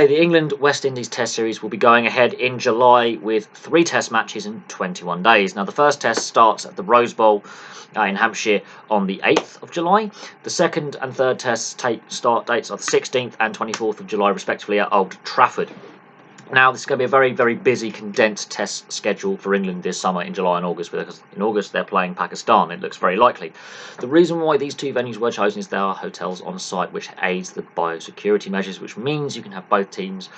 The England-West Indies Test Series will be going ahead in July with 3 Test matches in 21 days. Now, the first Test starts at the Rose Bowl in Hampshire on the 8th of July. The second and third Tests start dates are the 16th and 24th of July, respectively, at Old Trafford. Now, this is going to be a very, very busy, condensed test schedule for England this summer in July and August, because in August they're playing Pakistan. It looks very likely. The reason why these 2 venues were chosen is there are hotels on site, which aids the biosecurity measures, which means you can have both teams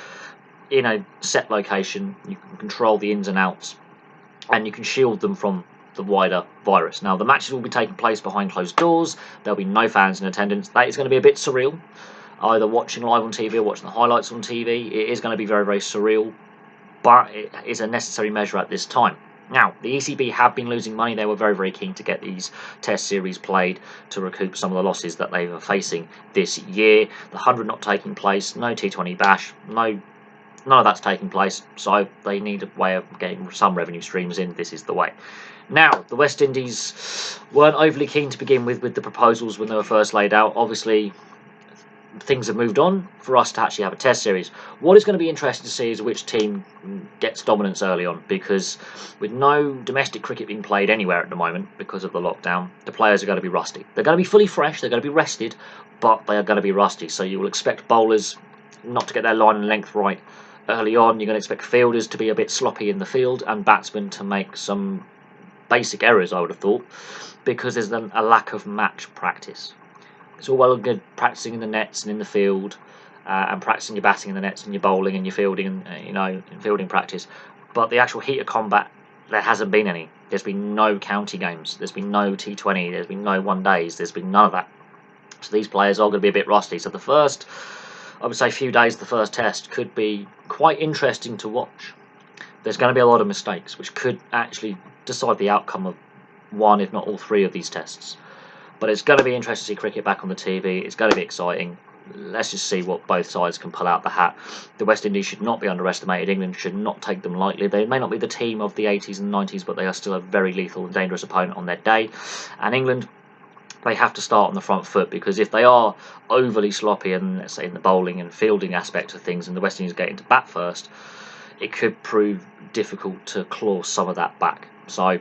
in a set location, you can control the ins and outs, and you can shield them from the wider virus. Now, the matches will be taking place behind closed doors. There'll be no fans in attendance. That is going to be a bit surreal, either watching live on TV or watching the highlights on TV. It is going to be very, very surreal, but it is a necessary measure at this time. Now, the ECB have been losing money. They were very, very keen to get these test series played to recoup some of the losses that they were facing this year. The 100 not taking place, no T20 bash, none of that's taking place, so they need a way of getting some revenue streams in. This is the way. Now, the West Indies weren't overly keen to begin with the proposals when they were first laid out. Obviously, things have moved on for us to actually have a test series. What is going to be interesting to see is which team gets dominance early on, because with no domestic cricket being played anywhere at the moment because of the lockdown, the players are going to be rusty. They're going to be fully fresh, they're going to be rested, but they are going to be rusty. So you will expect bowlers not to get their line and length right early on. You're going to expect fielders to be a bit sloppy in the field and batsmen to make some basic errors, I would have thought, because there's then a lack of match practice. It's all well and good practicing in the nets and in the field, and practicing your batting in the nets and your bowling and your fielding, and in fielding practice. But the actual heat of combat, there hasn't been any. There's been no county games. There's been no T20. There's been no one days. There's been none of that. So these players are going to be a bit rusty. So the first, I would say, few days of the first test could be quite interesting to watch. There's going to be a lot of mistakes, which could actually decide the outcome of one, if not all 3 of these tests. But it's going to be interesting to see cricket back on the TV. It's going to be exciting. Let's just see what both sides can pull out the hat. The West Indies should not be underestimated. England should not take them lightly. They may not be the team of the 80s and 90s, but they are still a very lethal and dangerous opponent on their day. And England, they have to start on the front foot, because if they are overly sloppy, and let's say in the bowling and fielding aspect of things, and the West Indies get into bat first, it could prove difficult to claw some of that back. So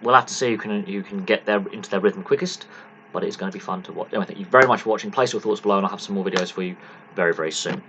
we'll have to see who can get into their rhythm quickest, but it's going to be fun to watch. Anyway, thank you very much for watching. Place your thoughts below, and I'll have some more videos for you very, very soon.